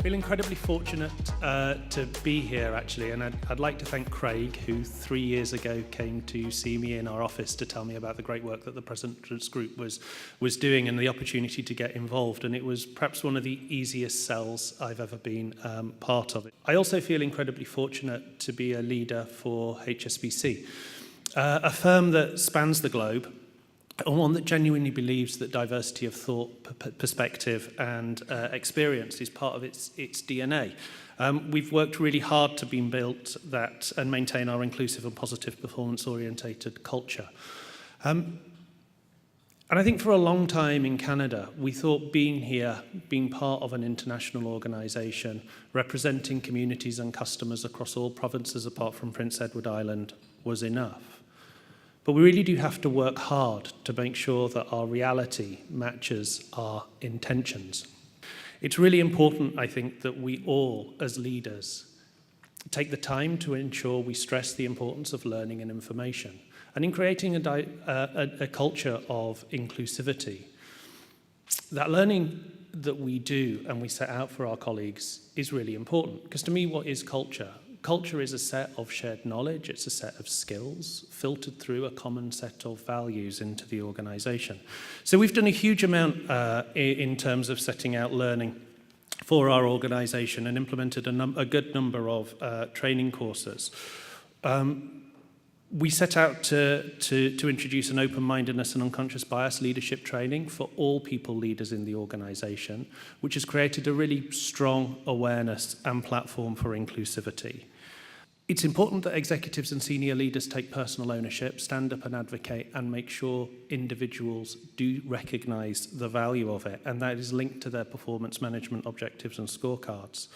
feel incredibly fortunate to be here actually, and I'd like to thank Craig, who 3 years ago came to see me in our office to tell me about the great work that the Presidents Group was doing and the opportunity to get involved, and it was perhaps one of the easiest sells I've ever been part of. I also feel incredibly fortunate to be a leader for HSBC, a firm that spans the globe, and one that genuinely believes that diversity of thought, perspective and experience is part of its DNA. We've worked really hard to build that and maintain our inclusive and positive performance-orientated culture. And I think for a long time in Canada, we thought being here, being part of an international organisation, representing communities and customers across all provinces apart from Prince Edward Island was enough. But we really do have to work hard to make sure that our reality matches our intentions. It's really important, I think, that we all, as leaders, take the time to ensure we stress the importance of learning and information. And in creating a culture of inclusivity, that learning that we do and we set out for our colleagues is really important. Because to me, what is culture? Culture is a set of shared knowledge, it's a set of skills filtered through a common set of values into the organisation. So we've done a huge amount in terms of setting out learning for our organisation and implemented a good number of training courses. We set out to introduce an open-mindedness and unconscious bias leadership training for all people leaders in the organisation, which has created a really strong awareness and platform for inclusivity. It's important that executives and senior leaders take personal ownership, stand up and advocate, and make sure individuals do recognise the value of it, and that is linked to their performance management objectives and scorecards.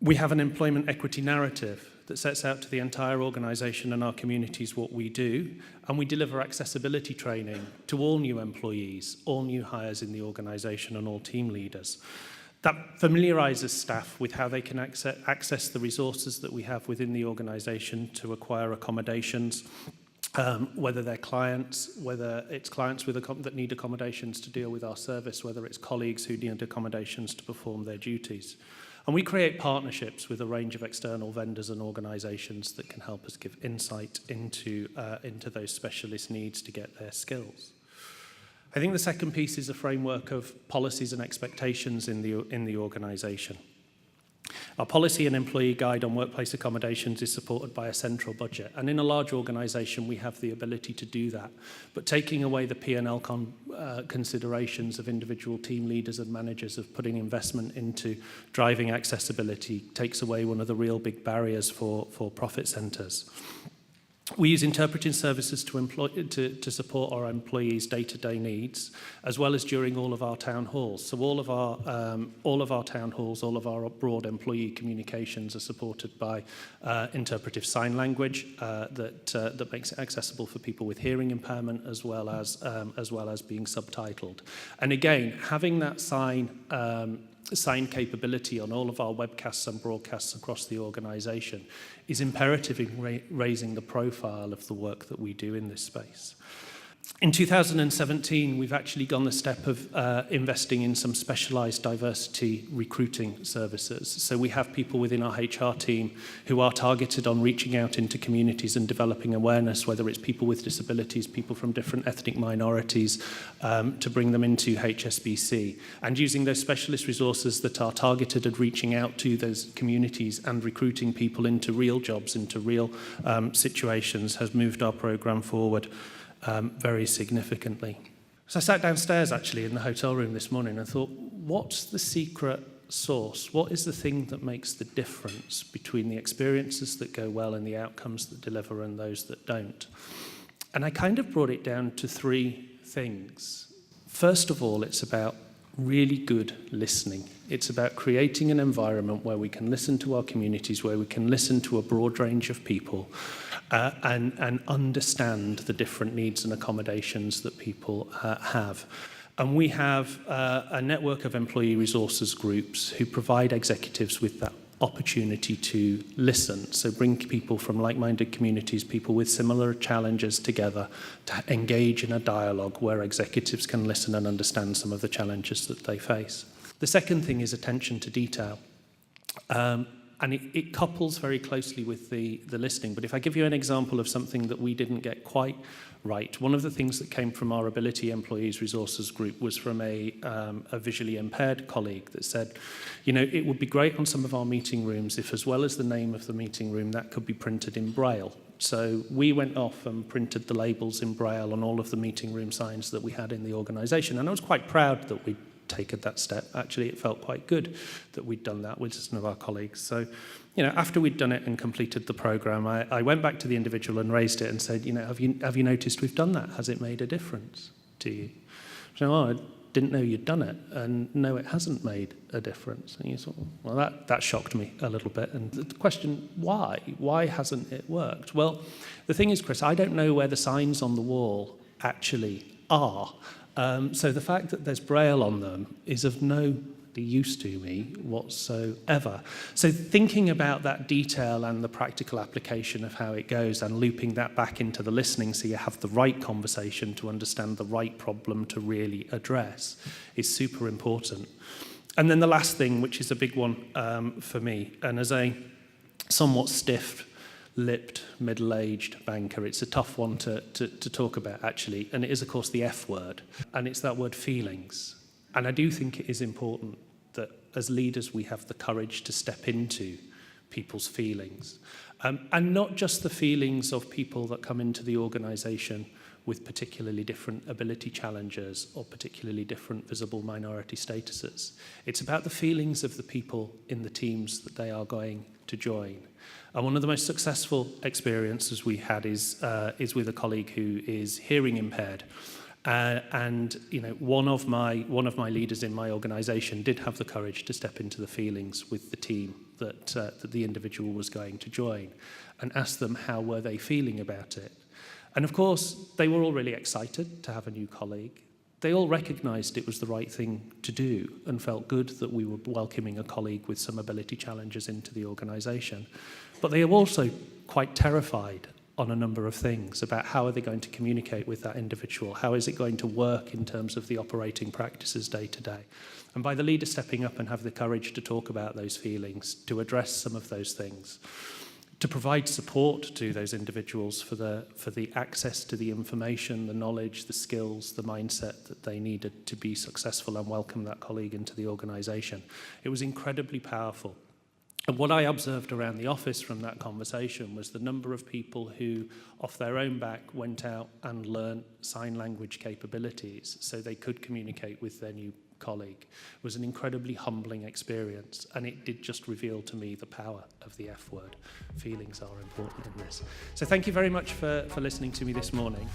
We have an employment equity narrative that sets out to the entire organisation and our communities what we do, and we deliver accessibility training to all new employees, all new hires in the organisation and all team leaders. That familiarises staff with how they can access the resources that we have within the organisation to acquire accommodations, whether they're clients, whether it's clients that need accommodations to deal with our service, whether it's colleagues who need accommodations to perform their duties. And we create partnerships with a range of external vendors and organisations that can help us give insight into those specialist needs to get their skills. I think the second piece is a framework of policies and expectations in the organisation. Our policy and employee guide on workplace accommodations is supported by a central budget, and in a large organisation we have the ability to do that. But taking away the P&L considerations of individual team leaders and managers of putting investment into driving accessibility takes away one of the real big barriers for profit centres. We use interpreting services to support our employees' day-to-day needs, as well as during all of our town halls. So all of our town halls, all of our broad employee communications are supported by interpretive sign language that makes it accessible for people with hearing impairment, as well as being subtitled. And again, having that sign capability on all of our webcasts and broadcasts across the organisation is imperative in raising the profile of the work that we do in this space. In 2017, we've actually gone the step of investing in some specialised diversity recruiting services. So we have people within our HR team who are targeted on reaching out into communities and developing awareness, whether it's people with disabilities, people from different ethnic minorities, to bring them into HSBC. And using those specialist resources that are targeted at reaching out to those communities and recruiting people into real jobs, into real situations, has moved our programme forward very significantly. So I sat downstairs actually in the hotel room this morning and thought, what's the secret sauce? What is the thing that makes the difference between the experiences that go well and the outcomes that deliver and those that don't? And I kind of brought it down to three things. First of all, it's about really good listening. It's about creating an environment where we can listen to our communities, where we can listen to a broad range of people and understand the different needs and accommodations that people have. And we have a network of employee resources groups who provide executives with that opportunity to listen. So bring people from like-minded communities, people with similar challenges together to engage in a dialogue where executives can listen and understand some of the challenges that they face. The second thing is attention to detail. And it couples very closely with the listening. But if I give you an example of something that we didn't get quite right, one of the things that came from our Ability Employees Resources Group was from a visually impaired colleague that said, you know, it would be great on some of our meeting rooms if, as well as the name of the meeting room, that could be printed in Braille. So we went off and printed the labels in Braille on all of the meeting room signs that we had in the organisation. And I was quite proud that we'd taken that step. Actually, it felt quite good that we'd done that with some of our colleagues. So, you know, after we'd done it and completed the programme, I went back to the individual and raised it and said, you know, have you noticed we've done that? Has it made a difference to you? So, oh, I didn't know you'd done it. And no, it hasn't made a difference. And you thought, well, that shocked me a little bit. And the question, why? Why hasn't it worked? Well, the thing is, Chris, I don't know where the signs on the wall actually are. So the fact that there's Braille on them is of no use to me whatsoever. So thinking about that detail and the practical application of how it goes and looping that back into the listening so you have the right conversation to understand the right problem to really address is super important. And then the last thing, which is a big one for me, and as a somewhat stiff-lipped, middle-aged banker, it's a tough one to talk about, actually, and it is, of course, the F word, and it's that word feelings. And I do think it is important that, as leaders, we have the courage to step into people's feelings, and not just the feelings of people that come into the organisation with particularly different ability challenges or particularly different visible minority statuses. It's about the feelings of the people in the teams that they are going to join. And one of the most successful experiences we had is with a colleague who is hearing impaired. And you know, one of my leaders in my organisation did have the courage to step into the feelings with the team that the individual was going to join, and ask them how were they feeling about it. And of course, they were all really excited to have a new colleague. They all recognised it was the right thing to do and felt good that we were welcoming a colleague with some ability challenges into the organisation. But they were also quite terrified on a number of things about how are they going to communicate with that individual, how is it going to work in terms of the operating practices day to day. And by the leader stepping up and have the courage to talk about those feelings, to address some of those things, to provide support to those individuals for the access to the information, the knowledge, the skills, the mindset that they needed to be successful and welcome that colleague into the organisation. It was incredibly powerful. And what I observed around the office from that conversation was the number of people who, off their own back, went out and learned sign language capabilities so they could communicate with their new colleague. It was an incredibly humbling experience, and it did just reveal to me the power of the F word. Feelings are important in this. So thank you very much for listening to me this morning.